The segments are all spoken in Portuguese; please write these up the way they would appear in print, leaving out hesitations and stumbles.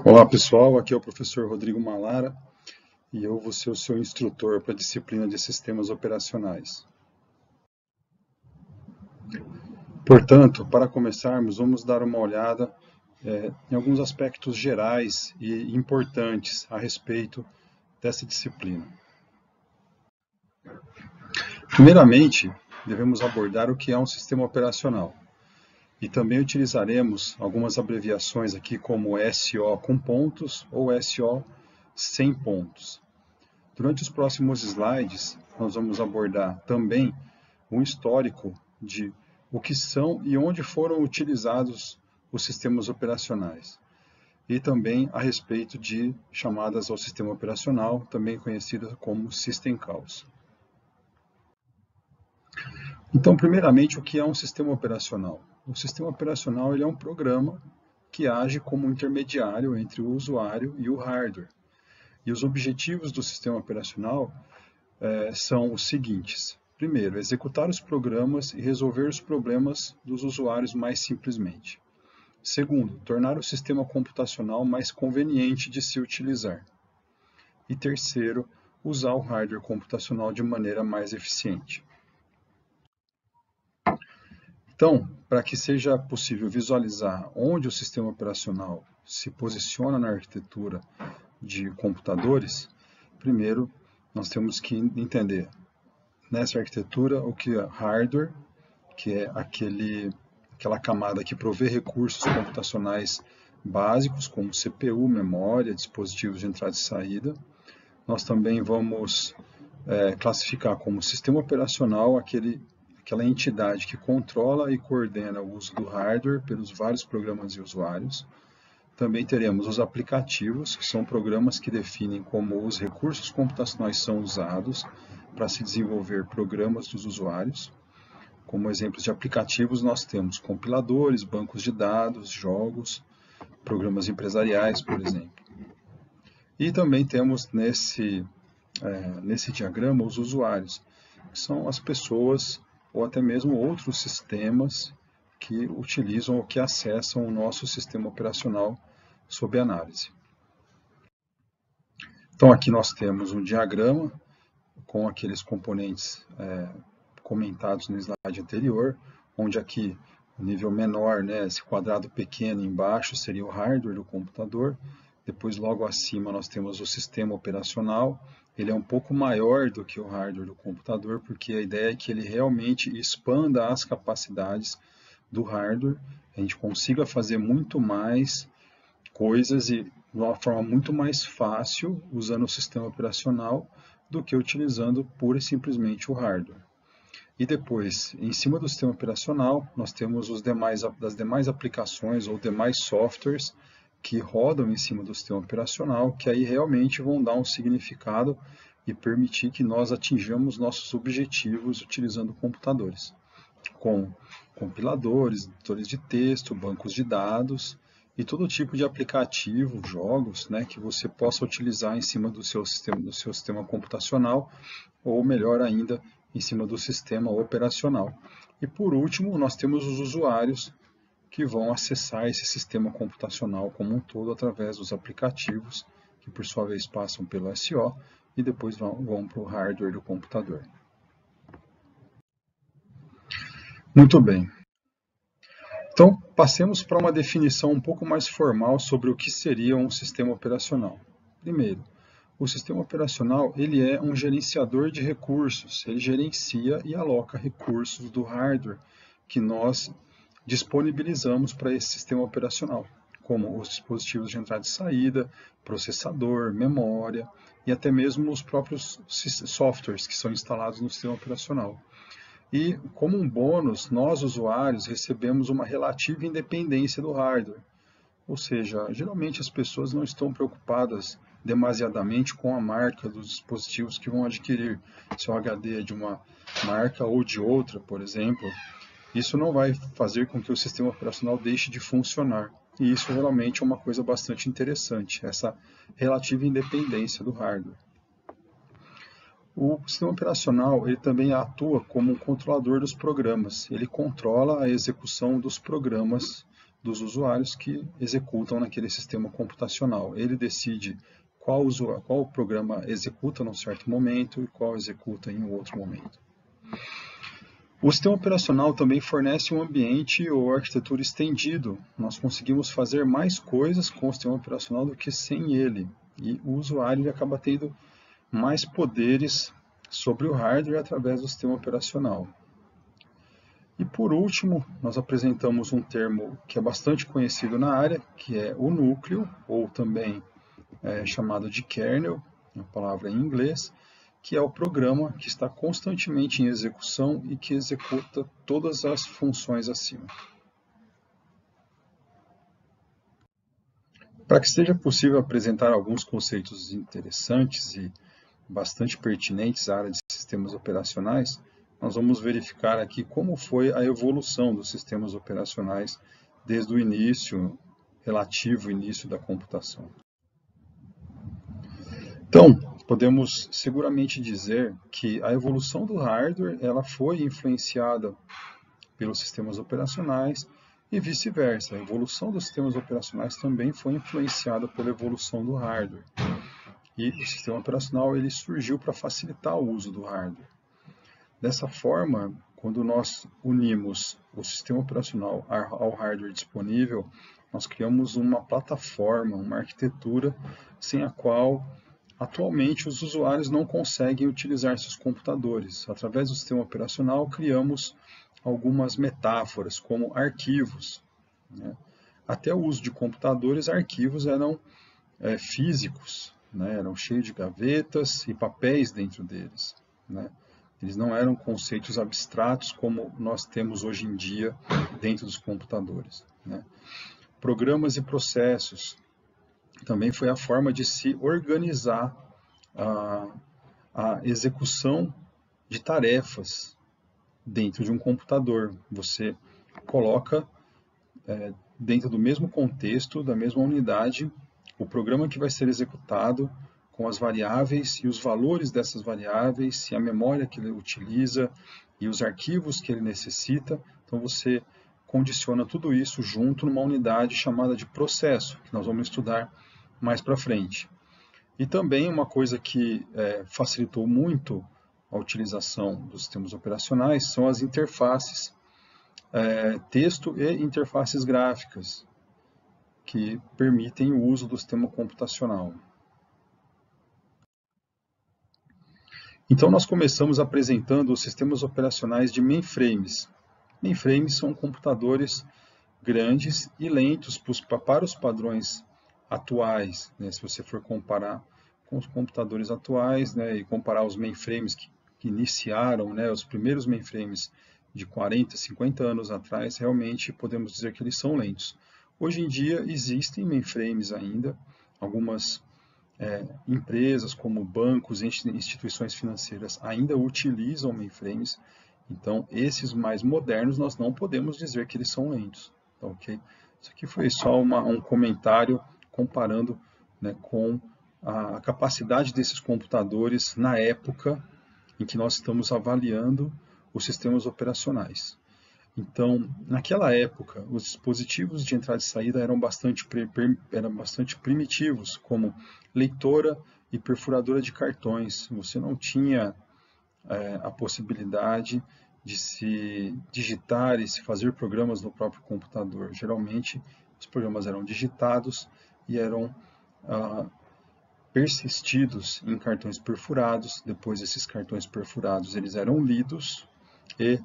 Olá pessoal, aqui é o professor Rodrigo Malara e eu vou ser o seu instrutor para a disciplina de sistemas operacionais. Portanto, para começarmos, vamos dar uma olhada em alguns aspectos gerais e importantes a respeito dessa disciplina. Primeiramente, devemos abordar o que é um sistema operacional. E também utilizaremos algumas abreviações aqui como SO com pontos ou SO sem pontos. Durante os próximos slides, nós vamos abordar também um histórico de o que são e onde foram utilizados os sistemas operacionais. E também a respeito de chamadas ao sistema operacional, também conhecidas como System Calls. Então, primeiramente, o que é um sistema operacional? O sistema operacional ele é um programa que age como intermediário entre o usuário e o hardware. E os objetivos do sistema operacional são os seguintes. Primeiro, executar os programas e resolver os problemas dos usuários mais simplesmente. Segundo, tornar o sistema computacional mais conveniente de se utilizar. E terceiro, usar o hardware computacional de maneira mais eficiente. Então, para que seja possível visualizar onde o sistema operacional se posiciona na arquitetura de computadores, primeiro nós temos que entender nessa arquitetura o que é hardware, que é aquela camada que provê recursos computacionais básicos, como CPU, memória, dispositivos de entrada e saída. Nós também vamos classificar como sistema operacional aquela entidade que controla e coordena o uso do hardware pelos vários programas e usuários. Também teremos os aplicativos, que são programas que definem como os recursos computacionais são usados para se desenvolver programas dos usuários. Como exemplos de aplicativos, nós temos compiladores, bancos de dados, jogos, programas empresariais, por exemplo. E também temos nesse diagrama os usuários, que são as pessoas ou até mesmo outros sistemas que utilizam ou que acessam o nosso sistema operacional sob análise. Então aqui nós temos um diagrama com aqueles componentes comentados no slide anterior, onde aqui o nível menor, esse quadrado pequeno embaixo seria o hardware do computador, depois logo acima nós temos o sistema operacional, ele é um pouco maior do que o hardware do computador, porque a ideia é que ele realmente expanda as capacidades do hardware, a gente consiga fazer muito mais coisas e de uma forma muito mais fácil usando o sistema operacional do que utilizando pura e simplesmente o hardware. E depois, em cima do sistema operacional, nós temos as demais aplicações ou demais softwares que rodam em cima do sistema operacional, que aí realmente vão dar um significado e permitir que nós atinjamos nossos objetivos utilizando computadores, com compiladores, editores de texto, bancos de dados e todo tipo de aplicativo, jogos, que você possa utilizar em cima do seu sistema computacional, ou melhor ainda, em cima do sistema operacional. E por último, nós temos os usuários que vão acessar esse sistema computacional como um todo através dos aplicativos, que por sua vez passam pelo SO e depois vão para o hardware do computador. Muito bem. Então, passemos para uma definição um pouco mais formal sobre o que seria um sistema operacional. Primeiro, o sistema operacional ele é um gerenciador de recursos, ele gerencia e aloca recursos do hardware que nós disponibilizamos para esse sistema operacional, como os dispositivos de entrada e saída, processador, memória e até mesmo os próprios softwares que são instalados no sistema operacional. E, como um bônus, nós, usuários, recebemos uma relativa independência do hardware. Ou seja, geralmente as pessoas não estão preocupadas demasiadamente com a marca dos dispositivos que vão adquirir. Se o HD é de uma marca ou de outra, por exemplo, isso não vai fazer com que o sistema operacional deixe de funcionar. E isso geralmente é uma coisa bastante interessante, essa relativa independência do hardware. O sistema operacional ele também atua como um controlador dos programas. Ele controla a execução dos programas dos usuários que executam naquele sistema computacional. Ele decide qual programa executa num certo momento e qual executa em um outro momento. O sistema operacional também fornece um ambiente ou arquitetura estendido. Nós conseguimos fazer mais coisas com o sistema operacional do que sem ele. E o usuário acaba tendo mais poderes sobre o hardware através do sistema operacional. E por último, nós apresentamos um termo que é bastante conhecido na área, que é o núcleo, ou também chamado de kernel, a palavra em inglês, que é o programa que está constantemente em execução e que executa todas as funções acima. Para que seja possível apresentar alguns conceitos interessantes e bastante pertinentes à área de sistemas operacionais, nós vamos verificar aqui como foi a evolução dos sistemas operacionais desde o início, relativo início da computação. Então, podemos seguramente dizer que a evolução do hardware ela foi influenciada pelos sistemas operacionais e vice-versa. A evolução dos sistemas operacionais também foi influenciada pela evolução do hardware. E o sistema operacional ele surgiu para facilitar o uso do hardware. Dessa forma, quando nós unimos o sistema operacional ao hardware disponível, nós criamos uma plataforma, uma arquitetura sem a qual atualmente os usuários não conseguem utilizar seus computadores. Através do sistema operacional, criamos algumas metáforas, como arquivos. Até o uso de computadores, arquivos eram físicos, eram cheios de gavetas e papéis dentro deles. Eles não eram conceitos abstratos como nós temos hoje em dia dentro dos computadores. Programas e processos também foi a forma de se organizar a execução de tarefas dentro de um computador. Você coloca dentro do mesmo contexto, da mesma unidade, o programa que vai ser executado com as variáveis e os valores dessas variáveis, e a memória que ele utiliza e os arquivos que ele necessita. Então você condiciona tudo isso junto numa unidade chamada de processo, que nós vamos estudar mais para frente. E também uma coisa que facilitou muito a utilização dos sistemas operacionais são as interfaces, texto e interfaces gráficas, que permitem o uso do sistema computacional. Então nós começamos apresentando os sistemas operacionais de mainframes. Mainframes são computadores grandes e lentos para os padrões atuais, se você for comparar com os computadores atuais, e comparar os mainframes que iniciaram, os primeiros mainframes de 40, 50 anos atrás, realmente podemos dizer que eles são lentos. Hoje em dia existem mainframes ainda, algumas empresas como bancos e instituições financeiras ainda utilizam mainframes, então esses mais modernos nós não podemos dizer que eles são lentos. Okay? Isso aqui foi só um comentário comparando com a capacidade desses computadores na época em que nós estamos avaliando os sistemas operacionais. Então, naquela época, os dispositivos de entrada e saída eram bastante primitivos, como leitora e perfuradora de cartões. Você não tinha a possibilidade de se digitar e se fazer programas no próprio computador. Geralmente, os programas eram digitados e eram persistidos em cartões perfurados. Depois, esses cartões perfurados eles eram lidos e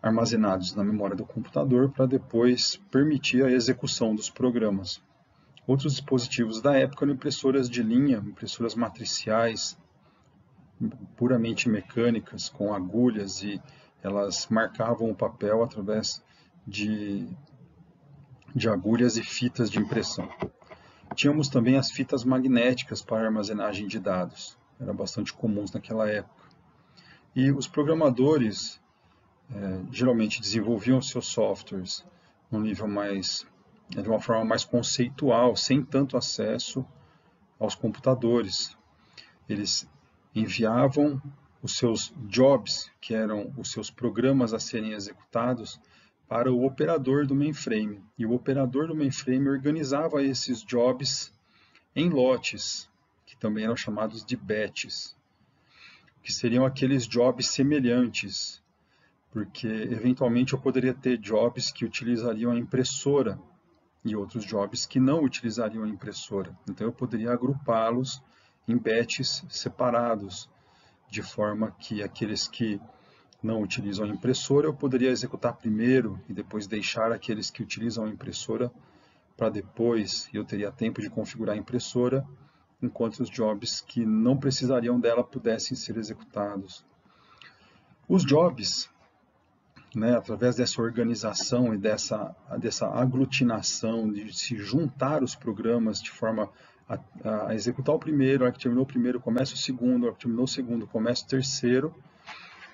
armazenados na memória do computador para depois permitir a execução dos programas. Outros dispositivos da época eram impressoras de linha, impressoras matriciais, puramente mecânicas, com agulhas, e elas marcavam o papel através de agulhas e fitas de impressão. Tínhamos também as fitas magnéticas para armazenagem de dados, eram bastante comuns naquela época. E os programadores geralmente desenvolviam seus softwares num nível de uma forma mais conceitual, sem tanto acesso aos computadores. Eles enviavam os seus jobs, que eram os seus programas a serem executados, para o operador do mainframe. E o operador do mainframe organizava esses jobs em lotes, que também eram chamados de batches, que seriam aqueles jobs semelhantes, porque eventualmente eu poderia ter jobs que utilizariam a impressora e outros jobs que não utilizariam a impressora. Então eu poderia agrupá-los em batches separados, de forma que aqueles que não utilizam a impressora eu poderia executar primeiro e depois deixar aqueles que utilizam a impressora para depois, eu teria tempo de configurar a impressora, enquanto os jobs que não precisariam dela pudessem ser executados. Os jobs, né, através dessa organização e dessa aglutinação, de se juntar os programas de forma a executar o primeiro, a hora que terminou o primeiro, começa o segundo, a hora que terminou o segundo, começa o terceiro,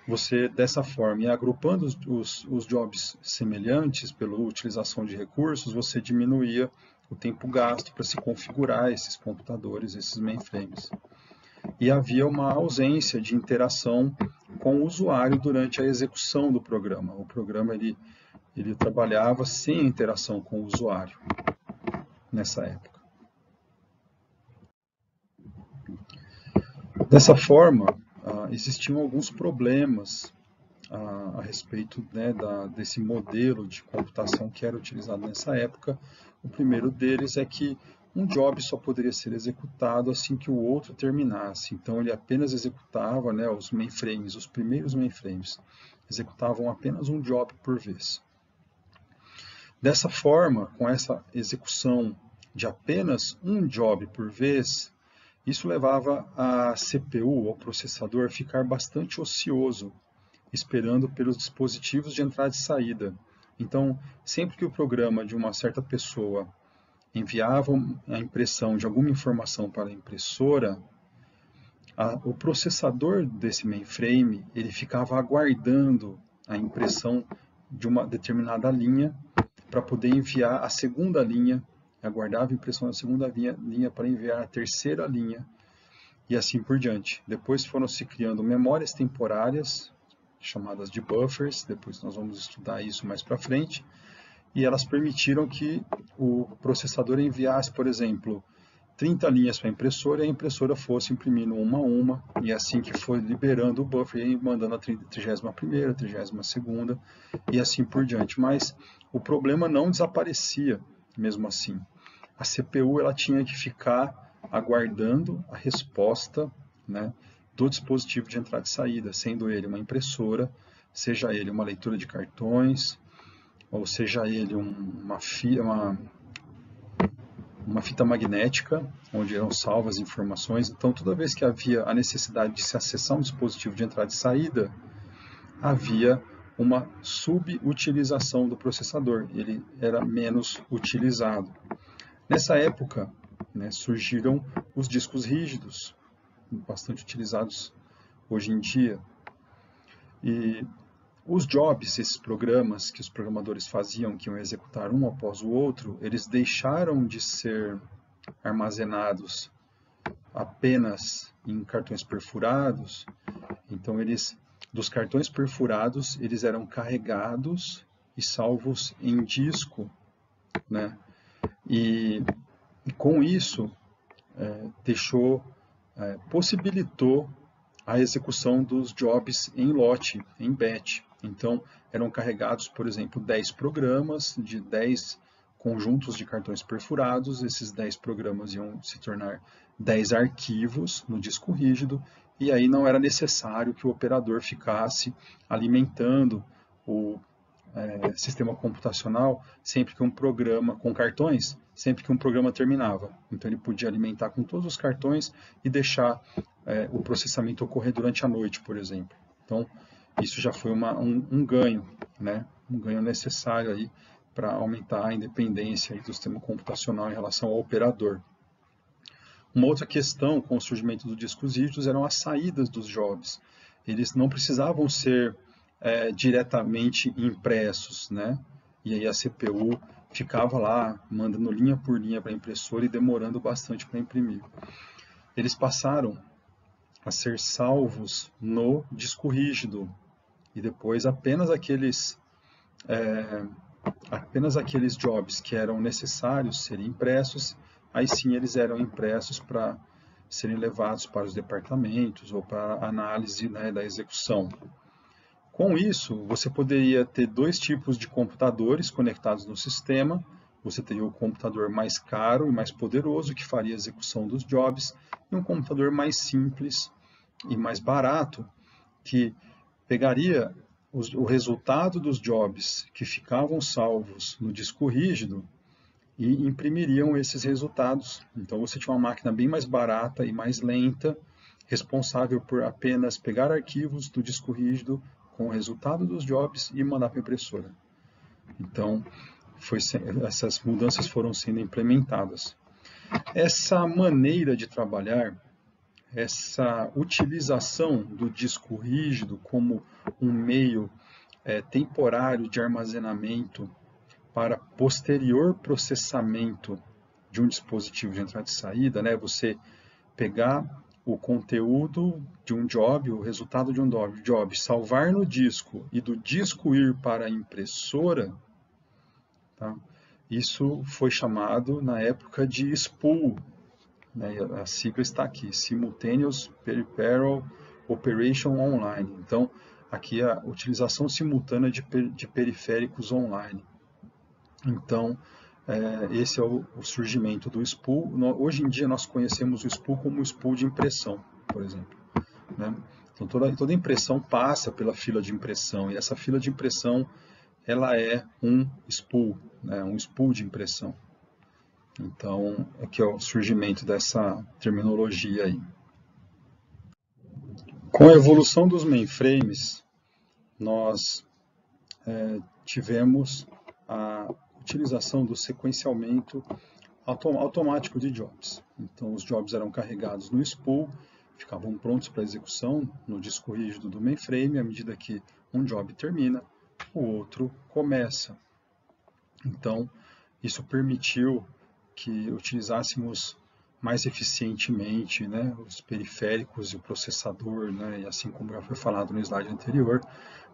você, dessa forma, e agrupando os jobs semelhantes pela utilização de recursos, você diminuía o tempo gasto para se configurar esses computadores, esses mainframes. E havia uma ausência de interação com o usuário durante a execução do programa. O programa ele trabalhava sem interação com o usuário nessa época. Dessa forma, existiam alguns problemas a respeito, né, desse modelo de computação que era utilizado nessa época. O primeiro deles é que um job só poderia ser executado assim que o outro terminasse. Então ele apenas executava, né, os mainframes, os primeiros mainframes, executavam apenas um job por vez. Dessa forma, com essa execução de apenas um job por vez, isso levava a CPU, ao processador, a ficar bastante ocioso, esperando pelos dispositivos de entrada e saída. Então, sempre que o programa de uma certa pessoa enviava a impressão de alguma informação para a impressora, o processador desse mainframe ele ficava aguardando a impressão de uma determinada linha para poder enviar a segunda linha, aguardava a impressão da segunda linha para enviar a terceira linha e assim por diante. Depois foram se criando memórias temporárias, chamadas de buffers, depois nós vamos estudar isso mais para frente, e elas permitiram que o processador enviasse, por exemplo, 30 linhas para a impressora e a impressora fosse imprimindo uma a uma, e assim que foi liberando o buffer e mandando a 31ª, 32ª e assim por diante. Mas o problema não desaparecia mesmo assim. A CPU ela tinha que ficar aguardando a resposta, né, do dispositivo de entrada e saída, sendo ele uma impressora, seja ele uma leitura de cartões, ou seja ele uma fita magnética, onde eram salvas informações. Então, toda vez que havia a necessidade de se acessar um dispositivo de entrada e saída, havia uma subutilização do processador, ele era menos utilizado. Nessa época, né, surgiram os discos rígidos, bastante utilizados hoje em dia. E os jobs, esses programas que os programadores faziam, que iam executar um após o outro, eles deixaram de ser armazenados apenas em cartões perfurados. Então, dos cartões perfurados, eles eram carregados e salvos em disco, né? E com isso, possibilitou a execução dos jobs em lote, em batch. Então, eram carregados, por exemplo, 10 programas de 10 conjuntos de cartões perfurados. Esses 10 programas iam se tornar 10 arquivos no disco rígido, e aí não era necessário que o operador ficasse alimentando o sistema computacional sempre que um programa, com cartões, sempre que um programa terminava. Então ele podia alimentar com todos os cartões e deixar o processamento ocorrer durante a noite, por exemplo. Então isso já foi um ganho, né? Um ganho necessário aí para aumentar a independência aí do sistema computacional em relação ao operador. Uma outra questão com o surgimento dos discos rígidos eram as saídas dos jobs. Eles não precisavam ser diretamente impressos, né? E aí a CPU ficava lá mandando linha por linha para a impressora e demorando bastante para imprimir. Eles passaram a ser salvos no disco rígido e depois apenas aqueles apenas aqueles jobs que eram necessários serem impressos, aí sim eles eram impressos para serem levados para os departamentos ou para a análise, né, da execução. Com isso, você poderia ter dois tipos de computadores conectados no sistema. Você teria o computador mais caro e mais poderoso, que faria a execução dos jobs, e um computador mais simples e mais barato, que pegaria o resultado dos jobs que ficavam salvos no disco rígido e imprimiriam esses resultados. Então você tinha uma máquina bem mais barata e mais lenta, responsável por apenas pegar arquivos do disco rígido com o resultado dos jobs e mandar para a impressora. Então, essas mudanças foram sendo implementadas. Essa maneira de trabalhar, essa utilização do disco rígido como um meio temporário de armazenamento para posterior processamento de um dispositivo de entrada e saída, né? Você pegar o conteúdo de um job, o resultado de um job, salvar no disco e do disco ir para a impressora, tá? Isso foi chamado na época de spool, né? A sigla está aqui, Simultaneous Peripheral Operation Online. Então, aqui é a utilização simultânea de periféricos online. Então, esse é o surgimento do spool. Hoje em dia nós conhecemos o spool como o spool de impressão, por exemplo, né? Então toda impressão passa pela fila de impressão, e essa fila de impressão ela é um spool, né? Um spool de impressão. Então, aqui é o surgimento dessa terminologia aí. Com a evolução dos mainframes, nós tivemos a utilização do sequenciamento automático de jobs. Então, os jobs eram carregados no spool, ficavam prontos para execução no disco rígido do mainframe. À medida que um job termina, o outro começa. Então, isso permitiu que utilizássemos mais eficientemente, né, os periféricos e o processador, né, e assim como já foi falado no slide anterior.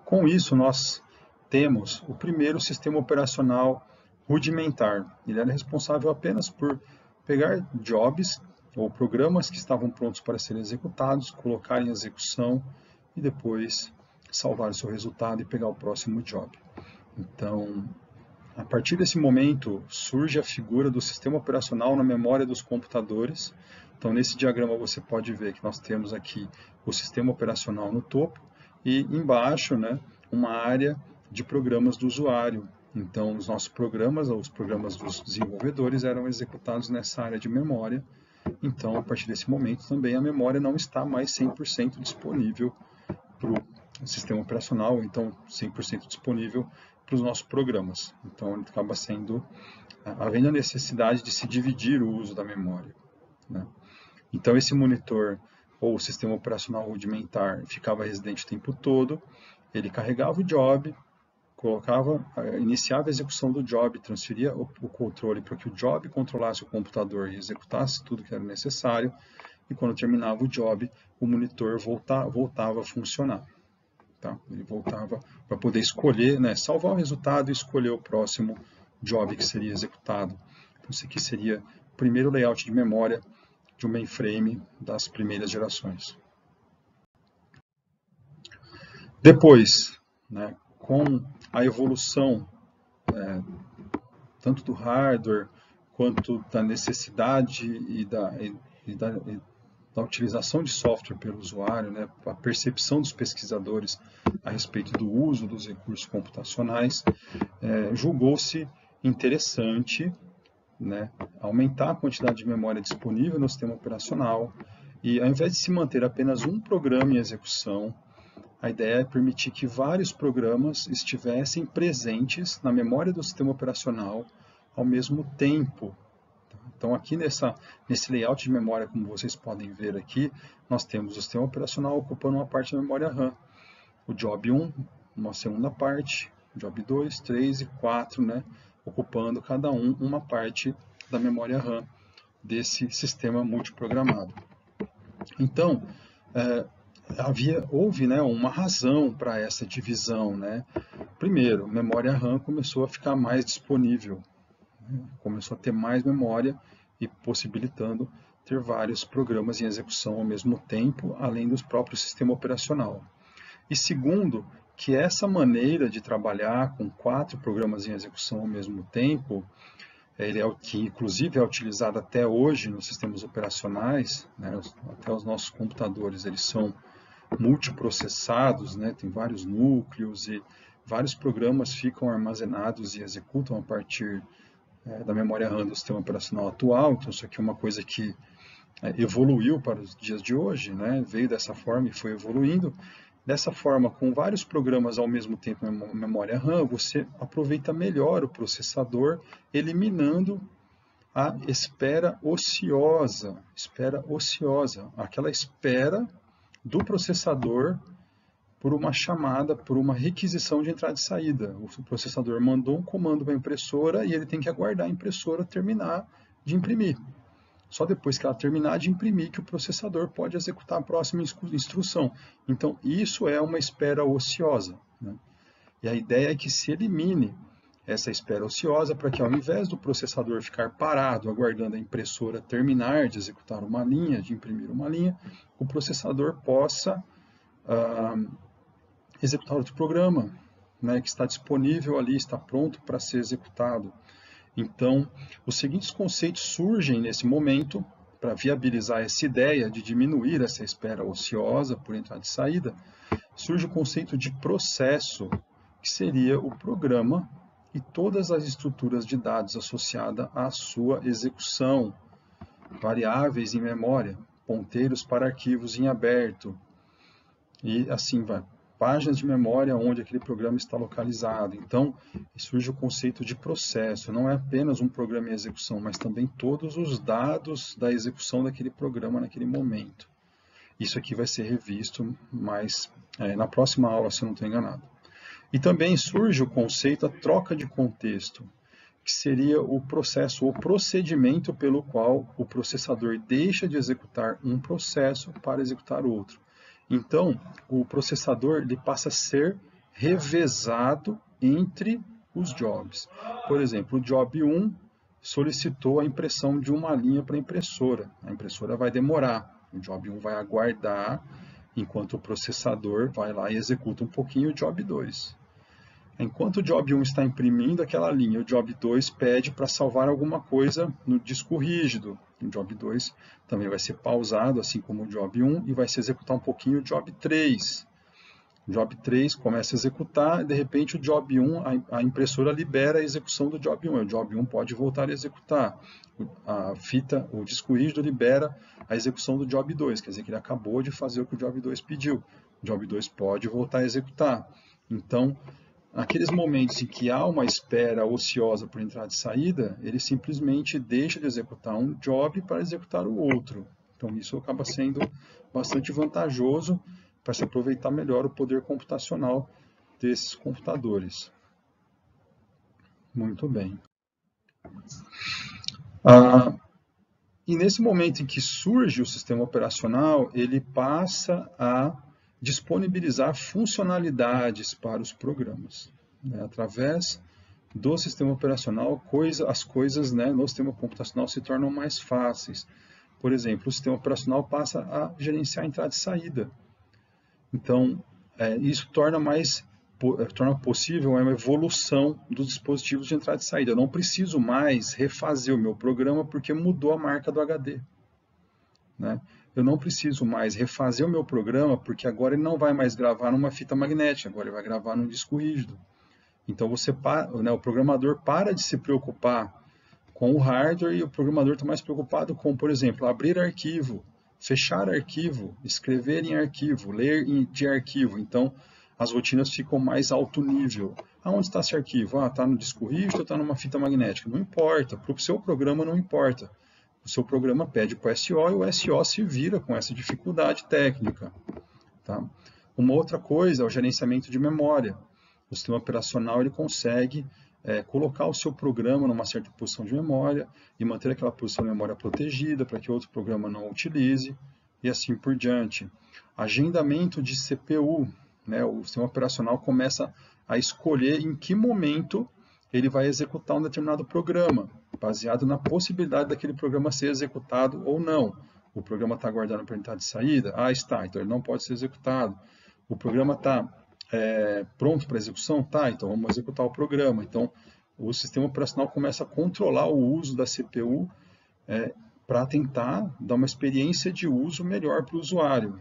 Com isso, nós temos o primeiro sistema operacional rudimentar. Ele era responsável apenas por pegar jobs ou programas que estavam prontos para serem executados, colocar em execução e depois salvar o seu resultado e pegar o próximo job. Então, a partir desse momento, surge a figura do sistema operacional na memória dos computadores. Então, nesse diagrama você pode ver que nós temos aqui o sistema operacional no topo e embaixo, né, uma área de programas do usuário. Então, os nossos programas, ou os programas dos desenvolvedores, eram executados nessa área de memória. Então, a partir desse momento, também a memória não está mais 100% disponível para o sistema operacional, então 100% disponível para os nossos programas. Então, ele acaba havendo a necessidade de se dividir o uso da memória, né? Então, esse monitor ou o sistema operacional rudimentar ficava residente o tempo todo, ele carregava o job, iniciava a execução do job, transferia o controle para que o job controlasse o computador e executasse tudo que era necessário, e quando terminava o job, o monitor voltava a funcionar. Tá? Ele voltava para poder escolher, né, salvar o resultado e escolher o próximo job que seria executado. Então, esse aqui seria o primeiro layout de memória de um mainframe das primeiras gerações. Depois, né, com a evolução tanto do hardware quanto da necessidade e da utilização de software pelo usuário, né, a percepção dos pesquisadores a respeito do uso dos recursos computacionais, julgou-se interessante, né, aumentar a quantidade de memória disponível no sistema operacional e, ao invés de se manter apenas um programa em execução, a ideia é permitir que vários programas estivessem presentes na memória do sistema operacional ao mesmo tempo. Então, aqui nesse layout de memória, como vocês podem ver aqui, nós temos o sistema operacional ocupando uma parte da memória RAM. O job 1, uma segunda parte, job 2, 3 e 4, né, ocupando cada uma parte da memória RAM desse sistema multiprogramado. Então, houve, né, uma razão para essa divisão, né? Primeiro, memória RAM começou a ficar mais disponível, né? Começou a ter mais memória e possibilitando ter vários programas em execução ao mesmo tempo, além do próprio sistema operacional. E segundo, que essa maneira de trabalhar com 4 programas em execução ao mesmo tempo, ele é o que inclusive é utilizado até hoje nos sistemas operacionais, né? Até os nossos computadores, eles são multiprocessados, né? Tem vários núcleos e vários programas ficam armazenados e executam a partir da memória RAM do sistema operacional atual. Então isso aqui é uma coisa que evoluiu para os dias de hoje, né? Veio dessa forma e foi evoluindo. Dessa forma, com vários programas ao mesmo tempo na memória RAM, você aproveita melhor o processador, eliminando a espera ociosa. Espera ociosa, aquela espera do processador por uma chamada, por uma requisição de entrada e saída. O processador mandou um comando para a impressora e ele tem que aguardar a impressora terminar de imprimir. Só depois que ela terminar de imprimir que o processador pode executar a próxima instrução. Então, isso é uma espera ociosa, né? E a ideia é que se elimine essa espera ociosa para que, ao invés do processador ficar parado aguardando a impressora terminar de executar uma linha, de imprimir uma linha, o processador possa executar outro programa, né, que está disponível ali, está pronto para ser executado. Então, os seguintes conceitos surgem nesse momento para viabilizar essa ideia de diminuir essa espera ociosa por entrada e saída. Surge o conceito de processo, que seria o programa e todas as estruturas de dados associadas à sua execução, variáveis em memória, ponteiros para arquivos em aberto, e assim vai. Páginas de memória onde aquele programa está localizado. Então, surge o conceito de processo. Não é apenas um programa em execução, mas também todos os dados da execução daquele programa naquele momento. Isso aqui vai ser revisto mais na próxima aula, se eu não estou enganado. E também surge o conceito da troca de contexto, que seria o processo ou procedimento pelo qual o processador deixa de executar um processo para executar outro. Então, o processador ele passa a ser revezado entre os jobs. Por exemplo, o job 1 solicitou a impressão de uma linha para a impressora. A impressora vai demorar. O job 1 vai aguardar, enquanto o processador vai lá e executa um pouquinho o job 2. Enquanto o job 1 está imprimindo aquela linha, o job 2 pede para salvar alguma coisa no disco rígido. O job 2 também vai ser pausado, assim como o job 1, e vai se executar um pouquinho o job 3. O job 3 começa a executar, e de repente o job 1, a impressora libera a execução do job 1. O job 1 pode voltar a executar. O disco rígido libera a execução do job 2, quer dizer que ele acabou de fazer o que o job 2 pediu. O job 2 pode voltar a executar. Então, naqueles momentos em que há uma espera ociosa por entrada e saída, ele simplesmente deixa de executar um job para executar o outro. Então, isso acaba sendo bastante vantajoso para se aproveitar melhor o poder computacional desses computadores. Muito bem. E nesse momento em que surge o sistema operacional, ele passa a disponibilizar funcionalidades para os programas, né? Através do sistema operacional, as coisas, né, no sistema computacional se tornam mais fáceis. Por exemplo, o sistema operacional passa a gerenciar entrada e saída. Então, isso torna possível uma evolução dos dispositivos de entrada e saída. Eu não preciso mais refazer o meu programa porque mudou a marca do HD, né? Eu não preciso mais refazer o meu programa porque agora ele não vai mais gravar numa fita magnética, agora ele vai gravar num disco rígido. Então o programador para de se preocupar com o hardware e o programador está mais preocupado com, por exemplo, abrir arquivo, fechar arquivo, escrever em arquivo, ler de arquivo. Então, as rotinas ficam mais alto nível. Aonde está esse arquivo? Está no disco rígido ou está numa fita magnética? Não importa, para o seu programa não importa. O seu programa pede para o SO e o SO se vira com essa dificuldade técnica. Tá? Uma outra coisa é o gerenciamento de memória. O sistema operacional ele consegue colocar o seu programa numa certa posição de memória e manter aquela posição de memória protegida para que outro programa não o utilize. e assim por diante. Agendamento de CPU, né? O sistema operacional começa a escolher em que momento ele vai executar um determinado programa, baseado na possibilidade daquele programa ser executado ou não. O programa está aguardando para entrar de saída? Ah, está, então ele não pode ser executado. O programa está pronto para execução? Tá, então vamos executar o programa. Então, o sistema operacional começa a controlar o uso da CPU para tentar dar uma experiência de uso melhor para o usuário.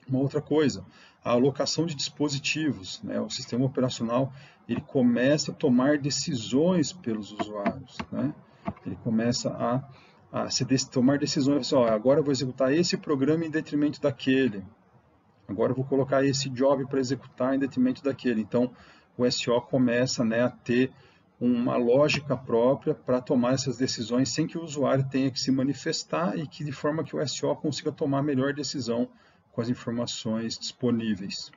Uma outra coisa, a alocação de dispositivos, né? O sistema operacional ele começa a tomar decisões pelos usuários, né? Ele começa a tomar decisões, assim, ó, agora eu vou executar esse programa em detrimento daquele, agora eu vou colocar esse job para executar em detrimento daquele. Então, o SO começa, né, a ter uma lógica própria para tomar essas decisões sem que o usuário tenha que se manifestar e que de forma que o SO consiga tomar a melhor decisão com as informações disponíveis.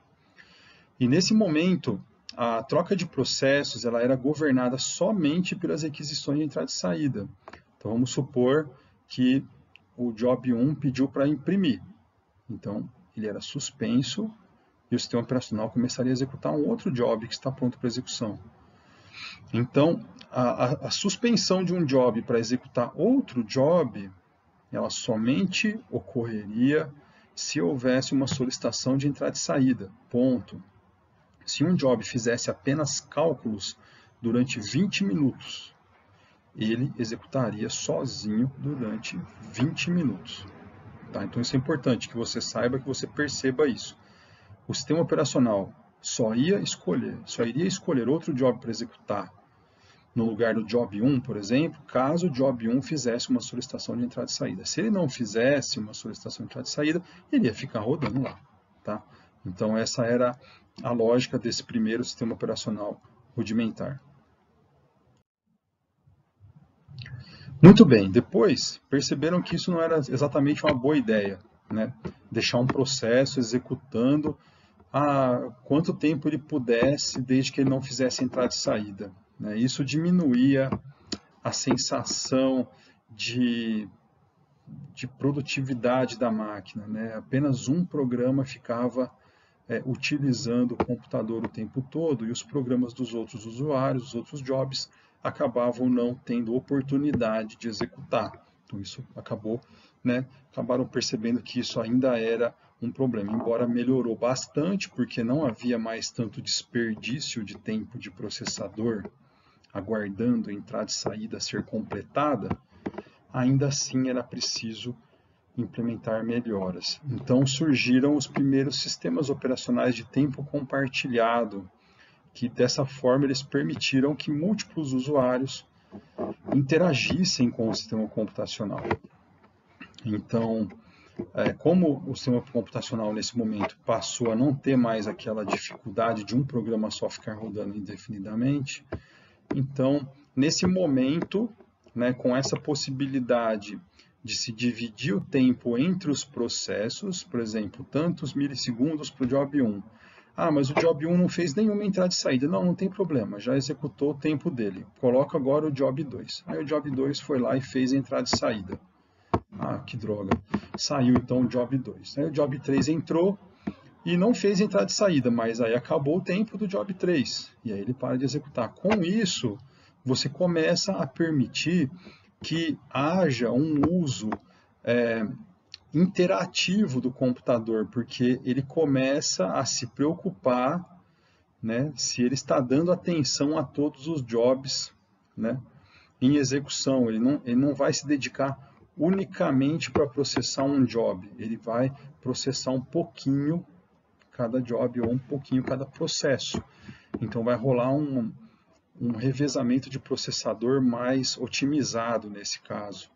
E nesse momento, a troca de processos ela era governada somente pelas requisições de entrada e saída. Então vamos supor que o job 1 pediu para imprimir. Então ele era suspenso e o sistema operacional começaria a executar um outro job que está pronto para execução. Então a suspensão de um job para executar outro job, ela somente ocorreria se houvesse uma solicitação de entrada e saída, ponto. Se um job fizesse apenas cálculos durante 20 minutos, ele executaria sozinho durante 20 minutos. Tá? Então isso é importante que você saiba, que você perceba isso. O sistema operacional só iria escolher outro job para executar no lugar do job 1, por exemplo, caso o job 1 fizesse uma solicitação de entrada e saída. Se ele não fizesse uma solicitação de entrada e saída, ele ia ficar rodando lá. Tá? Então essa era a lógica desse primeiro sistema operacional rudimentar. Muito bem, depois perceberam que isso não era exatamente uma boa ideia, né? Deixar um processo executando a quanto tempo ele pudesse, desde que ele não fizesse entrada e saída. Né? Isso diminuía a sensação de produtividade da máquina. Né? Apenas um programa ficava utilizando o computador o tempo todo e os programas dos outros usuários, os outros jobs, acabavam não tendo oportunidade de executar. Então isso acabaram percebendo que isso ainda era um problema, embora melhorou bastante, porque não havia mais tanto desperdício de tempo de processador aguardando a entrada e saída ser completada, ainda assim era preciso implementar melhoras. Então surgiram os primeiros sistemas operacionais de tempo compartilhado, que dessa forma eles permitiram que múltiplos usuários interagissem com o sistema computacional. Então, como o sistema computacional nesse momento passou a não ter mais aquela dificuldade de um programa só ficar rodando indefinidamente, então, nesse momento, né, com essa possibilidade de se dividir o tempo entre os processos, por exemplo, tantos milissegundos para o job 1. Ah, mas o job 1 não fez nenhuma entrada e saída. Não, não tem problema, já executou o tempo dele. Coloca agora o job 2. Aí o job 2 foi lá e fez a entrada e saída. Ah, que droga. Saiu então o job 2. Aí o job 3 entrou e não fez entrada e saída, mas aí acabou o tempo do job 3. E aí ele para de executar. Com isso, você começa a permitir que haja um uso interativo do computador, porque ele começa a se preocupar, né, se ele está dando atenção a todos os jobs, né, em execução. Ele não vai se dedicar unicamente para processar um job, ele vai processar um pouquinho cada job ou um pouquinho cada processo. Então vai rolar um revezamento de processador mais otimizado nesse caso,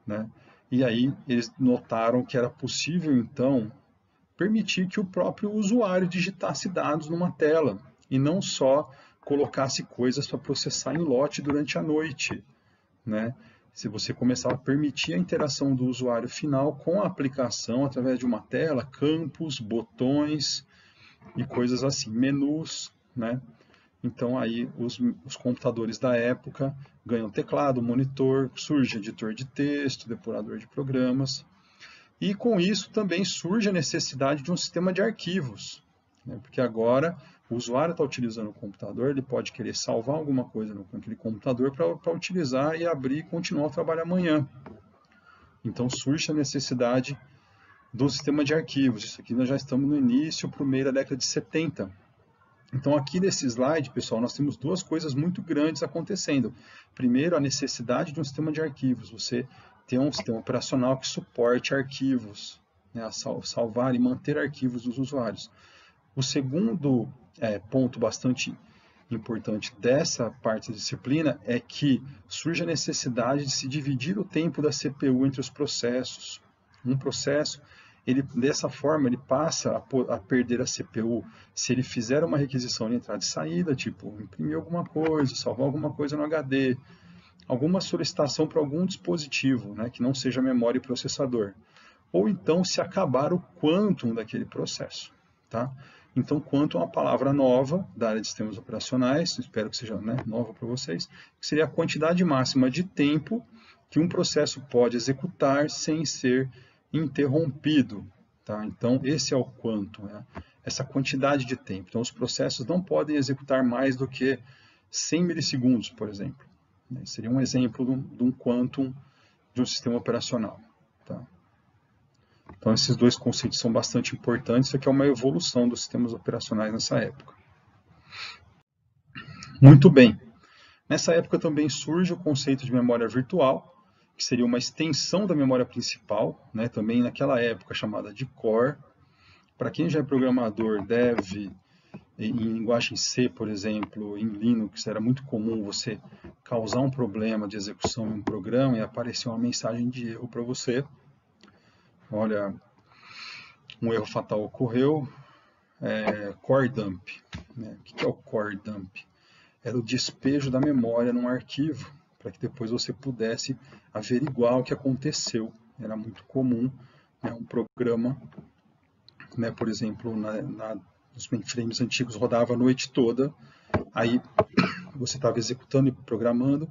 né? E aí eles notaram que era possível então permitir que o próprio usuário digitasse dados numa tela e não só colocasse coisas para processar em lote durante a noite, né? Se você começar a permitir a interação do usuário final com a aplicação através de uma tela, campos, botões e coisas assim, menus, né? Então aí os computadores da época ganham teclado, monitor, surge editor de texto, depurador de programas. E com isso também surge a necessidade de um sistema de arquivos, né? Porque agora o usuário está utilizando o computador, ele pode querer salvar alguma coisa naquele computador para utilizar e abrir e continuar o trabalho amanhã. Então surge a necessidade do sistema de arquivos. Isso aqui nós já estamos no início, para o meio da década de 70. Então aqui nesse slide, pessoal, nós temos duas coisas muito grandes acontecendo. Primeiro, a necessidade de um sistema de arquivos. Você ter um sistema operacional que suporte arquivos, né, salvar e manter arquivos dos usuários. O segundo ponto bastante importante dessa parte da disciplina é que surge a necessidade de se dividir o tempo da CPU entre os processos. Um processo, dessa forma, ele passa a perder a CPU se ele fizer uma requisição de entrada e saída, tipo imprimir alguma coisa, salvar alguma coisa no HD, alguma solicitação para algum dispositivo, né, que não seja memória e processador. Ou então se acabar o quantum daquele processo. Tá? Então, quantum é uma palavra nova da área de sistemas operacionais, espero que seja, né, nova para vocês, que seria a quantidade máxima de tempo que um processo pode executar sem ser interrompido. Tá? Então, esse é o quantum, né? Essa quantidade de tempo. Então, os processos não podem executar mais do que 100 milissegundos, por exemplo. Seria um exemplo de um quantum de um sistema operacional. Tá? Então, esses dois conceitos são bastante importantes. Isso aqui é uma evolução dos sistemas operacionais nessa época. Muito bem. Nessa época também surge o conceito de memória virtual, que seria uma extensão da memória principal, né? Também naquela época chamada de core. Para quem já é programador, deve, em linguagem C, por exemplo, em Linux, era muito comum você causar um problema de execução em um programa e aparecer uma mensagem de erro para você. Olha, um erro fatal ocorreu, core dump. Né? O que é o core dump? Era o despejo da memória num arquivo, para que depois você pudesse averiguar o que aconteceu. Era muito comum, né, um programa, né, por exemplo, nos mainframes antigos rodava a noite toda, aí você estava executando e programando,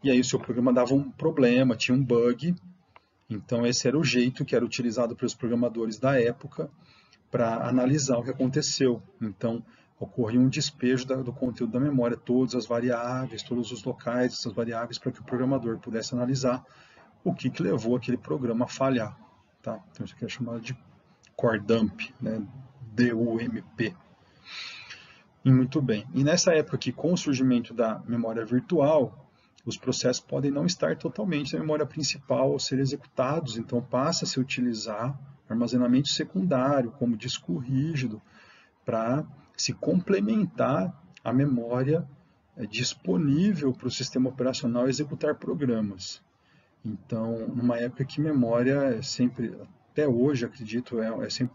e aí o seu programa dava um problema, tinha um bug. Então esse era o jeito que era utilizado pelos programadores da época para analisar o que aconteceu. Então ocorria um despejo do conteúdo da memória, todas as variáveis, todos os locais dessas variáveis, para que o programador pudesse analisar o que levou aquele programa a falhar. Tá? Então isso aqui é chamado de core dump, né? DUMP. E muito bem. E nessa época aqui, com o surgimento da memória virtual, os processos podem não estar totalmente na memória principal ao ser executados, então passa a se utilizar armazenamento secundário, como disco rígido, para se complementar a memória disponível para o sistema operacional executar programas. Então, numa época que memória sempre, até hoje, acredito,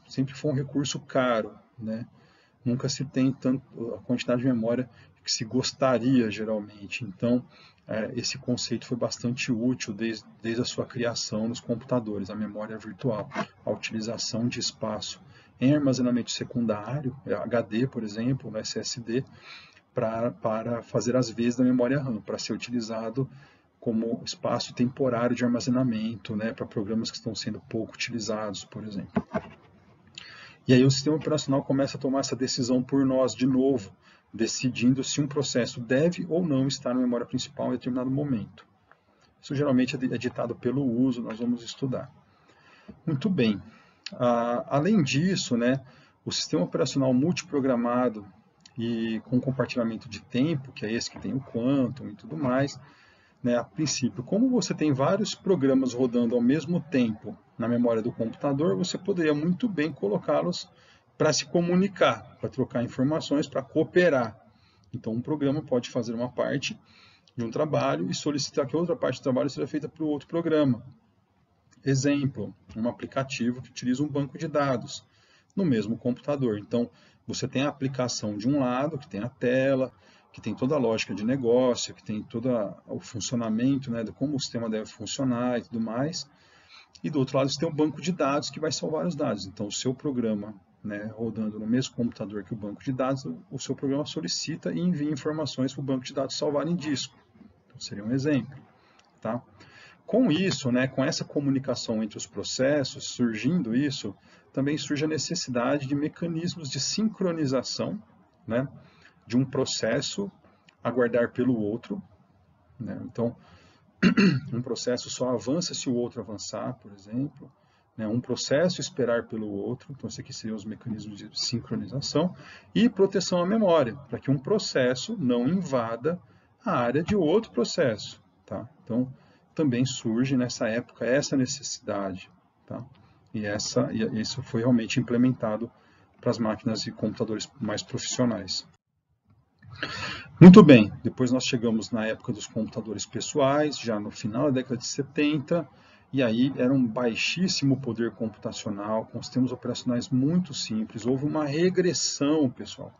sempre foi um recurso caro, né? Nunca se tem tanto a quantidade de memória que se gostaria, geralmente. Então, esse conceito foi bastante útil desde a sua criação nos computadores, a memória virtual, a utilização de espaço em armazenamento secundário, HD, por exemplo, no SSD, para fazer as vezes da memória RAM, para ser utilizado como espaço temporário de armazenamento, né, para programas que estão sendo pouco utilizados, por exemplo. E aí o sistema operacional começa a tomar essa decisão por nós de novo, decidindo se um processo deve ou não estar na memória principal em determinado momento. Isso geralmente é ditado pelo uso, nós vamos estudar. Muito bem. Além disso, né, o sistema operacional multiprogramado e com compartilhamento de tempo, que é esse que tem o quantum e tudo mais, né, a princípio, como você tem vários programas rodando ao mesmo tempo na memória do computador, você poderia muito bem colocá-los para se comunicar, para trocar informações, para cooperar. Então, um programa pode fazer uma parte de um trabalho e solicitar que outra parte do trabalho seja feita para o outro programa. Exemplo, um aplicativo que utiliza um banco de dados no mesmo computador. Então, você tem a aplicação de um lado, que tem a tela, que tem toda a lógica de negócio, que tem todo o funcionamento, né, de como o sistema deve funcionar e tudo mais. E do outro lado você tem um banco de dados que vai salvar os dados. Então, o seu programa, né, rodando no mesmo computador que o banco de dados, o seu programa solicita e envia informações para o banco de dados salvar em disco. Então, seria um exemplo. Tá? Com isso, né, com essa comunicação entre os processos, surgindo isso, também surge a necessidade de mecanismos de sincronização, né, de um processo aguardar pelo outro, né? Então, um processo só avança se o outro avançar, por exemplo, né? Um processo esperar pelo outro, então, esses aqui seriam os mecanismos de sincronização, e proteção à memória, para que um processo não invada a área de outro processo, tá? Então, também surge nessa época essa necessidade, tá? E isso foi realmente implementado para as máquinas e computadores mais profissionais. Muito bem, depois nós chegamos na época dos computadores pessoais, já no final da década de 70, e aí era um baixíssimo poder computacional, com sistemas operacionais muito simples, houve uma regressão, pessoal,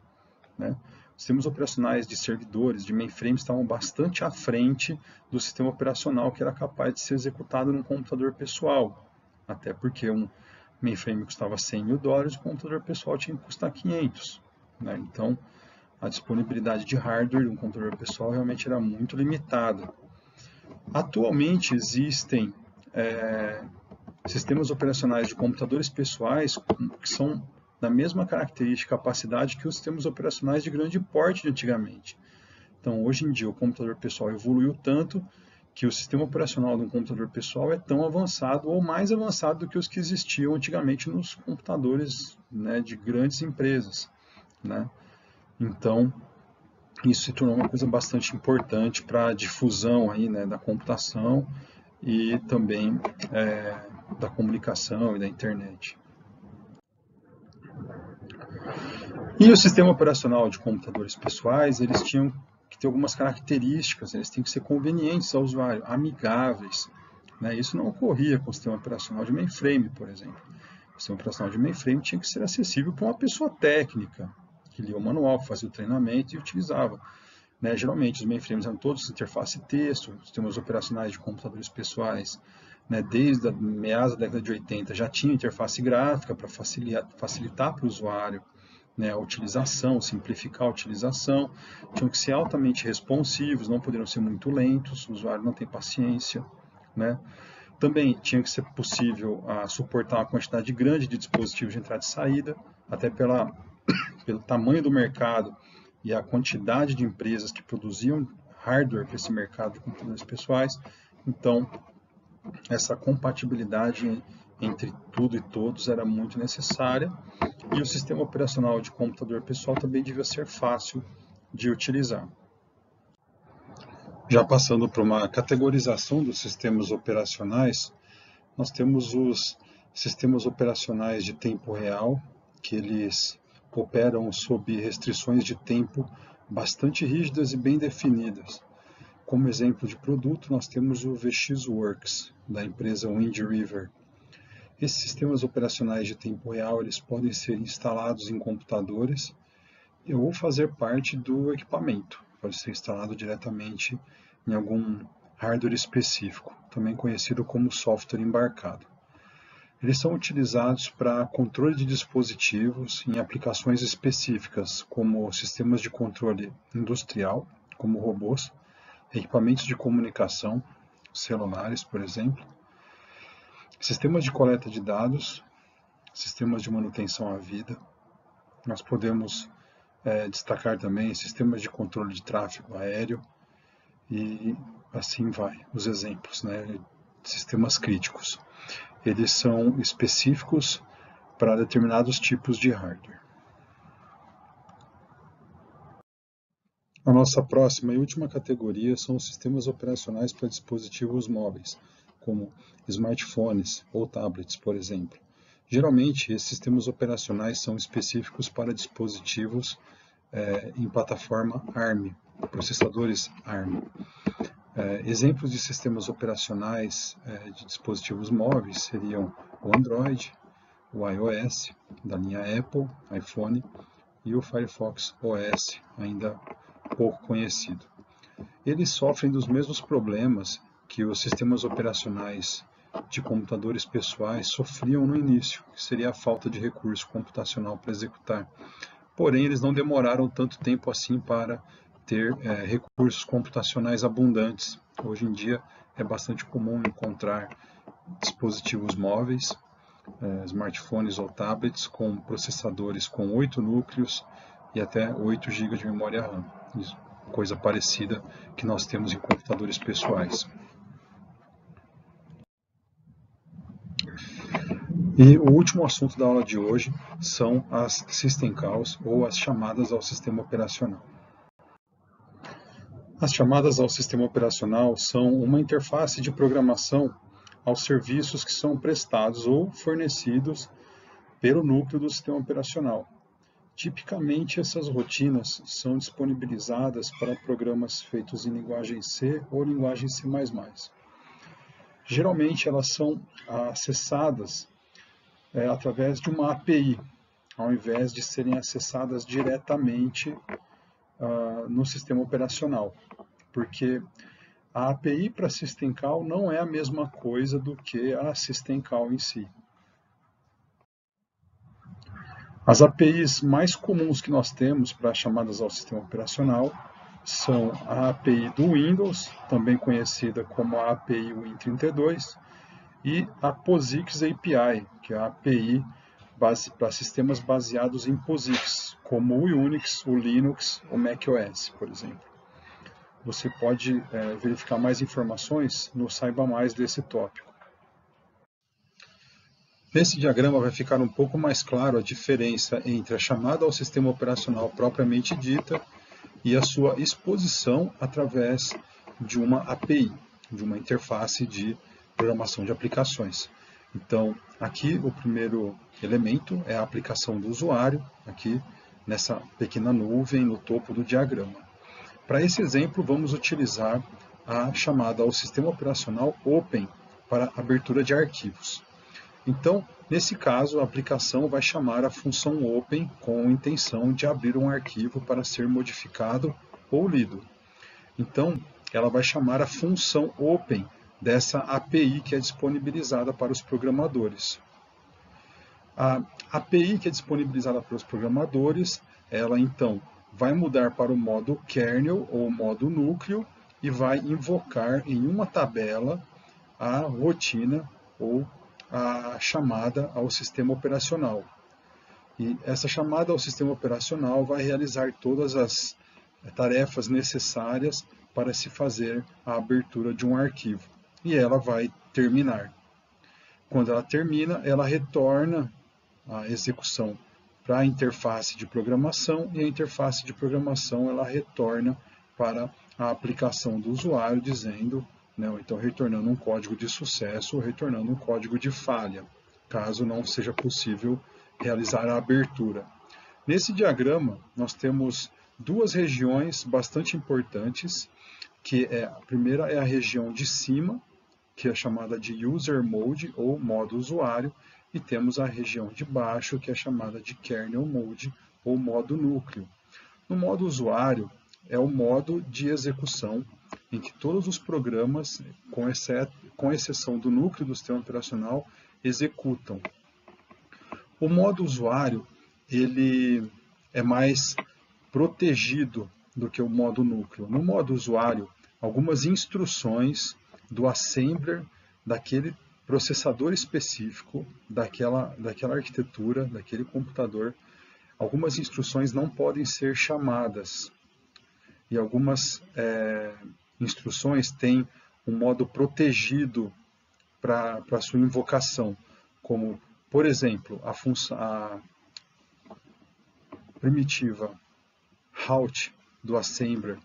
né? Os sistemas operacionais de servidores, de mainframe, estavam bastante à frente do sistema operacional que era capaz de ser executado num computador pessoal, até porque um mainframe custava $100 mil, o computador pessoal tinha que custar 500, né? Então, a disponibilidade de hardware de um computador pessoal realmente era muito limitada. Atualmente existem sistemas operacionais de computadores pessoais que são da mesma característica e capacidade que os sistemas operacionais de grande porte de antigamente. Então, hoje em dia, o computador pessoal evoluiu tanto que o sistema operacional de um computador pessoal é tão avançado ou mais avançado do que os que existiam antigamente nos computadores, né, de grandes empresas, né? Então, isso se tornou uma coisa bastante importante para a difusão aí, né, da computação e também da comunicação e da internet. E o sistema operacional de computadores pessoais, eles tinham que ter algumas características, eles têm que ser convenientes ao usuário, amigáveis, né? Isso não ocorria com o sistema operacional de mainframe, por exemplo. O sistema operacional de mainframe tinha que ser acessível para uma pessoa técnica, que lia o manual, fazia o treinamento e utilizava, né? Geralmente os mainframes eram todos interface texto, sistemas operacionais de computadores pessoais, né? Desde meados da década de 80 já tinha interface gráfica para facilitar para o usuário, né, a utilização, simplificar a utilização, tinham que ser altamente responsivos, não poderiam ser muito lentos, o usuário não tem paciência, né? Também tinha que ser possível suportar uma quantidade grande de dispositivos de entrada e saída, até pelo tamanho do mercado e a quantidade de empresas que produziam hardware para esse mercado de computadores pessoais. Então, essa compatibilidade entre tudo e todos era muito necessária, e o sistema operacional de computador pessoal também devia ser fácil de utilizar. Já passando para uma categorização dos sistemas operacionais, nós temos os sistemas operacionais de tempo real, que eles operam sob restrições de tempo bastante rígidas e bem definidas. Como exemplo de produto, nós temos o VxWorks, da empresa Wind River. Esses sistemas operacionais de tempo real, eles podem ser instalados em computadores ou fazer parte do equipamento. Pode ser instalado diretamente em algum hardware específico, também conhecido como software embarcado. Eles são utilizados para controle de dispositivos em aplicações específicas, como sistemas de controle industrial, como robôs, equipamentos de comunicação, celulares, por exemplo, sistemas de coleta de dados, sistemas de manutenção à vida. Nós podemos destacar também sistemas de controle de tráfego aéreo e assim vai, os exemplos, né? Sistemas críticos. Eles são específicos para determinados tipos de hardware. A nossa próxima e última categoria são os sistemas operacionais para dispositivos móveis, como smartphones ou tablets, por exemplo. Geralmente, esses sistemas operacionais são específicos para dispositivos em plataforma ARM, processadores ARM. Exemplos de sistemas operacionais de dispositivos móveis seriam o Android, o iOS, da linha Apple, iPhone, e o Firefox OS, ainda pouco conhecido. Eles sofrem dos mesmos problemas que os sistemas operacionais de computadores pessoais sofriam no início, que seria a falta de recurso computacional para executar. Porém, eles não demoraram tanto tempo assim para ter recursos computacionais abundantes. Hoje em dia, é bastante comum encontrar dispositivos móveis, smartphones ou tablets com processadores com 8 núcleos e até 8 GB de memória RAM, coisa parecida que nós temos em computadores pessoais. E o último assunto da aula de hoje são as System Calls, ou as chamadas ao sistema operacional. As chamadas ao sistema operacional são uma interface de programação aos serviços que são prestados ou fornecidos pelo núcleo do sistema operacional. Tipicamente, essas rotinas são disponibilizadas para programas feitos em linguagem C ou linguagem C++. Geralmente, elas são acessadas através de uma API, ao invés de serem acessadas diretamente no sistema operacional, porque a API para System Call não é a mesma coisa do que a System Call em si. As APIs mais comuns que nós temos para chamadas ao sistema operacional são a API do Windows, também conhecida como a API Win32, e a POSIX API, que é a API para sistemas baseados em POSIX, como o Unix, o Linux, o macOS, por exemplo. Você pode verificar mais informações no Saiba Mais desse tópico. Nesse diagrama vai ficar um pouco mais claro a diferença entre a chamada ao sistema operacional propriamente dita e a sua exposição através de uma API, de uma interface de programação de aplicações. Então, aqui o primeiro elemento é a aplicação do usuário, aqui nessa pequena nuvem no topo do diagrama. Para esse exemplo, vamos utilizar a chamada ao sistema operacional Open para abertura de arquivos. Então, nesse caso, a aplicação vai chamar a função Open com a intenção de abrir um arquivo para ser modificado ou lido. Então, ela vai chamar a função Open dessa API que é disponibilizada para os programadores. A API que é disponibilizada para os programadores, ela então vai mudar para o modo kernel ou modo núcleo e vai invocar em uma tabela a rotina ou a chamada ao sistema operacional. E essa chamada ao sistema operacional vai realizar todas as tarefas necessárias para se fazer a abertura de um arquivo. E ela vai terminar. Quando ela termina, ela retorna a execução para a interface de programação e a interface de programação ela retorna para a aplicação do usuário dizendo, então retornando um código de sucesso ou retornando um código de falha, caso não seja possível realizar a abertura. Nesse diagrama, nós temos duas regiões bastante importantes, que a primeira é a região de cima, que é chamada de User Mode, ou modo usuário, e temos a região de baixo, que é chamada de Kernel Mode, ou modo núcleo. No modo usuário, é o modo de execução em que todos os programas, com exceção do núcleo do sistema operacional, executam. O modo usuário, ele é mais protegido do que o modo núcleo. No modo usuário, algumas instruções do assembler daquele processador específico, daquela arquitetura, daquele computador, algumas instruções não podem ser chamadas. E algumas instruções têm um modo protegido para a sua invocação, como, por exemplo, a primitiva halt do assembler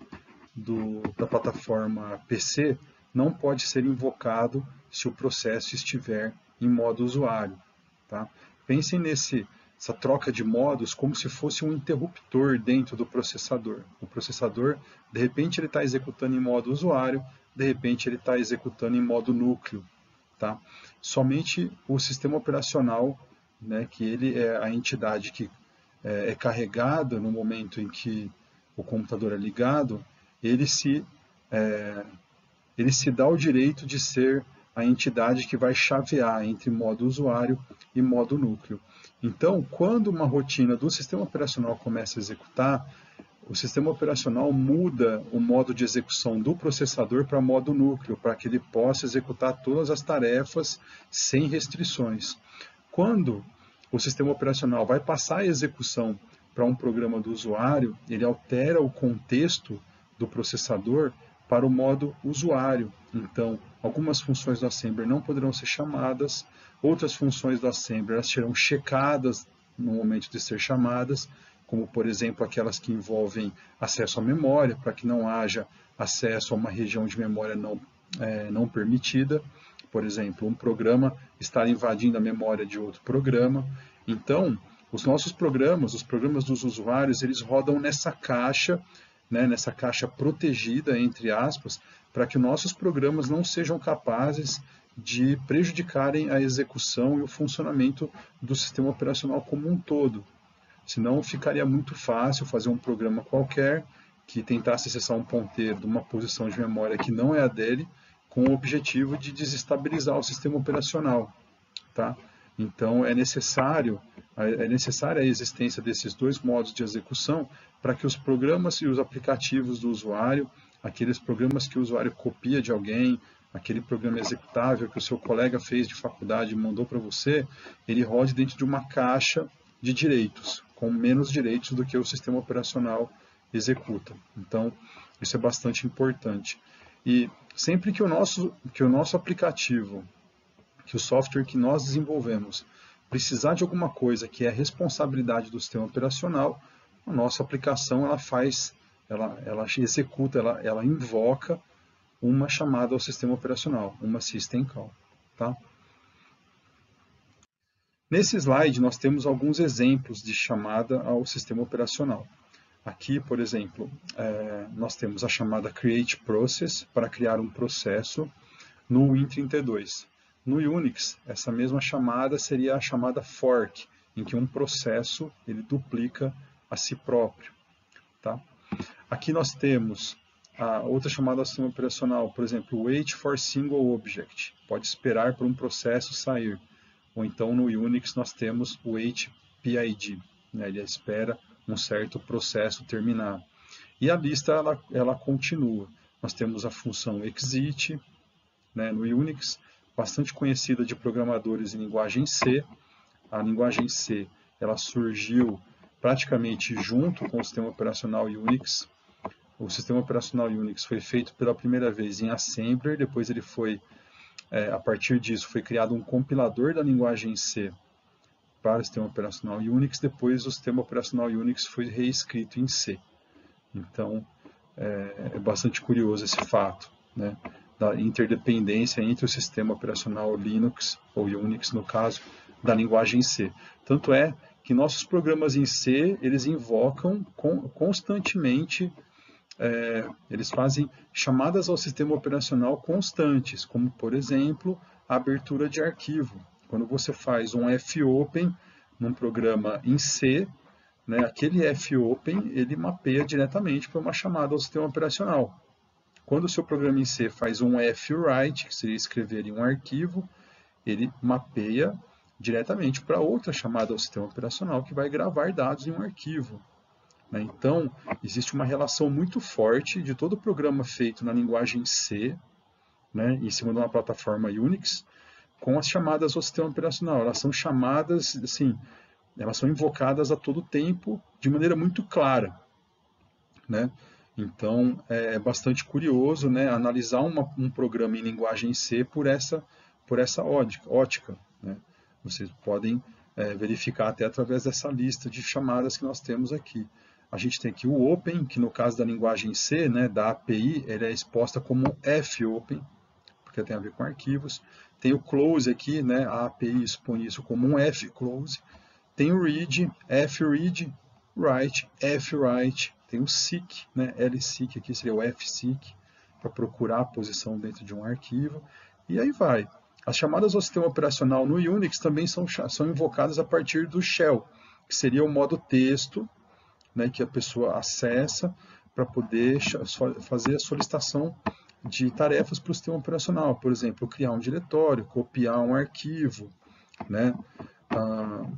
da plataforma PC não pode ser invocado se o processo estiver em modo usuário. Tá? Pensem essa troca de modos como se fosse um interruptor dentro do processador. O processador, de repente, ele está executando em modo usuário, de repente, ele está executando em modo núcleo. Tá? Somente o sistema operacional, que ele é a entidade que é carregada no momento em que o computador é ligado, ele se dá o direito de ser a entidade que vai chavear entre modo usuário e modo núcleo. Então, quando uma rotina do sistema operacional começa a executar, o sistema operacional muda o modo de execução do processador para modo núcleo, para que ele possa executar todas as tarefas sem restrições. Quando o sistema operacional vai passar a execução para um programa do usuário, ele altera o contexto do processador para o modo usuário. Então, algumas funções do assembler não poderão ser chamadas, outras funções do assembler elas serão checadas no momento de ser chamadas, como, por exemplo, aquelas que envolvem acesso à memória, para que não haja acesso a uma região de memória não permitida. Por exemplo, um programa estar invadindo a memória de outro programa. Então, os nossos programas, os programas dos usuários, eles rodam nessa caixa, né, nessa caixa protegida, entre aspas, para que nossos programas não sejam capazes de prejudicarem a execução e o funcionamento do sistema operacional como um todo. Senão ficaria muito fácil fazer um programa qualquer que tentasse acessar um ponteiro de uma posição de memória que não é a dele, com o objetivo de desestabilizar o sistema operacional. Tá? Então é necessária a existência desses dois modos de execução para que os programas e os aplicativos do usuário, aqueles programas que o usuário copia de alguém, aquele programa executável que o seu colega fez de faculdade e mandou para você, ele rode dentro de uma caixa de direitos, com menos direitos do que o sistema operacional executa. Então, isso é bastante importante. E sempre que o nosso aplicativo, que o software que nós desenvolvemos, precisar de alguma coisa que é responsabilidade do sistema operacional, a nossa aplicação ela executa, ela invoca uma chamada ao sistema operacional, uma system call. Tá? Nesse slide, nós temos alguns exemplos de chamada ao sistema operacional. Aqui, por exemplo, nós temos a chamada create process para criar um processo no Win32. No Unix, essa mesma chamada seria a chamada fork, em que um processo ele duplica a si próprio. Tá? Aqui nós temos a outra chamada ao sistema operacional, por exemplo, wait for single object, pode esperar por um processo sair. Ou então no Unix nós temos o wait PID, né? Ele espera um certo processo terminar. E a lista ela continua. Nós temos a função exit, né, no Unix, bastante conhecida de programadores em linguagem C. A linguagem C ela surgiu praticamente junto com o sistema operacional Unix. O sistema operacional Unix foi feito pela primeira vez em assembler, depois ele foi a partir disso, foi criado um compilador da linguagem C para o sistema operacional Unix, depois o sistema operacional Unix foi reescrito em C. Então, é bastante curioso esse fato, né, da interdependência entre o sistema operacional Linux, ou Unix no caso, da linguagem C. Tanto é que nossos programas em C, eles invocam constantemente, eles fazem chamadas ao sistema operacional constantes, como, por exemplo, a abertura de arquivo. Quando você faz um fopen num programa em C, né, aquele fopen ele mapeia diretamente para uma chamada ao sistema operacional. Quando o seu programa em C faz um fwrite, que seria escrever em um arquivo, ele mapeia diretamente para outra chamada ao sistema operacional que vai gravar dados em um arquivo. Então, existe uma relação muito forte de todo programa feito na linguagem C, né, em cima de uma plataforma Unix, com as chamadas ao sistema operacional. Elas são chamadas, assim, elas são invocadas a todo tempo de maneira muito clara, né? Então, é bastante curioso, né, analisar um programa em linguagem C por essa ótica, né? Vocês podem verificar até através dessa lista de chamadas que nós temos aqui. A gente tem aqui o open, que no caso da linguagem C, né, da API, ele é exposta como fopen, porque tem a ver com arquivos. Tem o close aqui, né, a API expõe isso como um fclose. Tem o read, fread, write, fwrite. Tem o seek, né, lseek aqui seria o fseek, para procurar a posição dentro de um arquivo. E aí vai. As chamadas ao sistema operacional no Unix também são invocadas a partir do shell, que seria o modo texto, né, que a pessoa acessa para poder fazer a solicitação de tarefas para o sistema operacional. Por exemplo, criar um diretório, copiar um arquivo, né,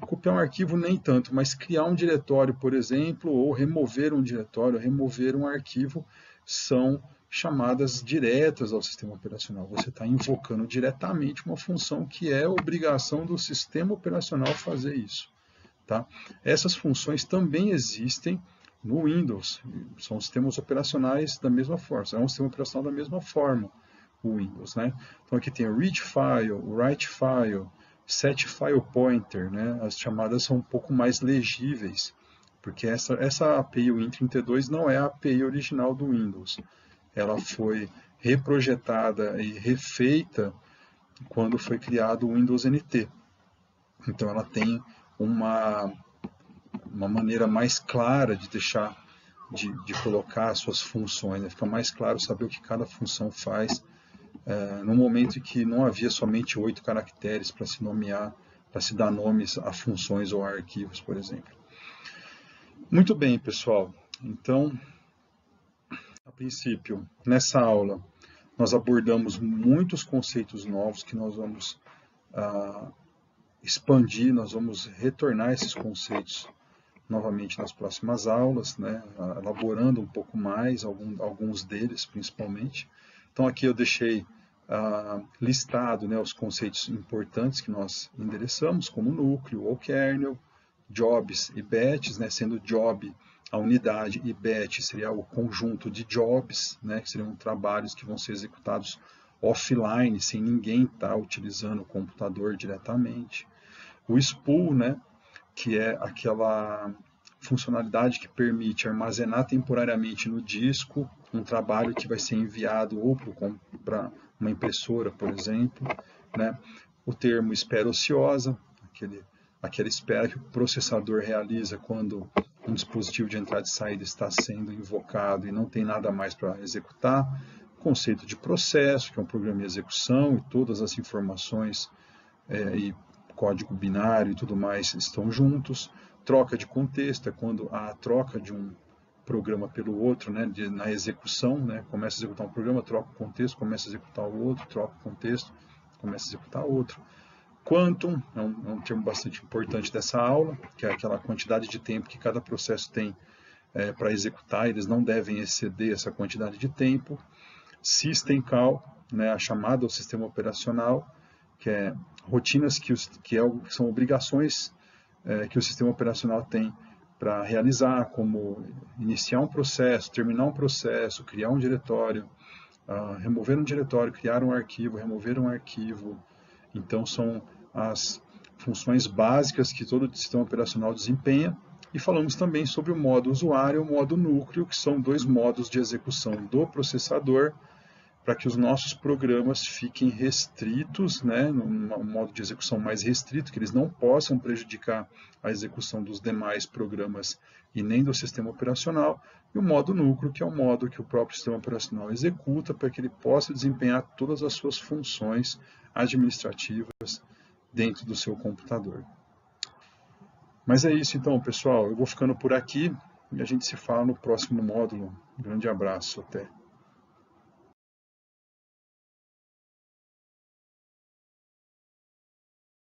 Copiar um arquivo nem tanto, mas criar um diretório, por exemplo, ou remover um diretório, remover um arquivo, são chamadas diretas ao sistema operacional. Você está invocando diretamente uma função que é obrigação do sistema operacional fazer isso. Tá? Essas funções também existem no Windows, são sistemas operacionais da mesma forma, é um sistema operacional da mesma forma, o Windows. Né? Então aqui tem o read file, o write file, set file pointer, né? As chamadas são um pouco mais legíveis, porque essa API Win32 não é a API original do Windows. Ela foi reprojetada e refeita quando foi criado o Windows NT. Então ela tem uma maneira mais clara de deixar, de colocar as suas funções, né? Fica mais claro saber o que cada função faz, no momento em que não havia somente 8 caracteres para se nomear, para se dar nomes a funções ou a arquivos, por exemplo. Muito bem, pessoal. Então, a princípio, nessa aula, nós abordamos muitos conceitos novos que nós vamos expandir, nós vamos retornar esses conceitos novamente nas próximas aulas, né, elaborando um pouco mais, alguns deles principalmente. Então aqui eu deixei listado, né, os conceitos importantes que nós endereçamos, como núcleo ou kernel, jobs e batches, né, sendo job a unidade e batch seria o conjunto de jobs, né, que seriam trabalhos que vão ser executados offline, sem ninguém estar utilizando o computador diretamente. O spool, né, que é aquela funcionalidade que permite armazenar temporariamente no disco um trabalho que vai ser enviado ou para uma impressora, por exemplo. Né? O termo espera ociosa, aquela espera que o processador realiza quando um dispositivo de entrada e saída está sendo invocado e não tem nada mais para executar. O conceito de processo, que é um programa de execução e todas as informações e código binário e tudo mais estão juntos. Troca de contexto é quando a troca de um programa pelo outro, né, na execução, né, começa a executar um programa, troca o contexto, começa a executar o outro, troca o contexto, começa a executar outro. Quantum é um termo bastante importante dessa aula, que é aquela quantidade de tempo que cada processo tem para executar, eles não devem exceder essa quantidade de tempo. System call, né, a chamada ao sistema operacional, que é rotinas que são obrigações que o sistema operacional tem para realizar, como iniciar um processo, terminar um processo, criar um diretório, remover um diretório, criar um arquivo, remover um arquivo. Então, são as funções básicas que todo sistema operacional desempenha. E falamos também sobre o modo usuário e o modo núcleo, que são dois modos de execução do processador, para que os nossos programas fiquem restritos, né, num modo de execução mais restrito, que eles não possam prejudicar a execução dos demais programas e nem do sistema operacional, e o modo núcleo, que é o modo que o próprio sistema operacional executa para que ele possa desempenhar todas as suas funções administrativas dentro do seu computador. Mas é isso então, pessoal. Eu vou ficando por aqui e a gente se fala no próximo módulo. Um grande abraço, até.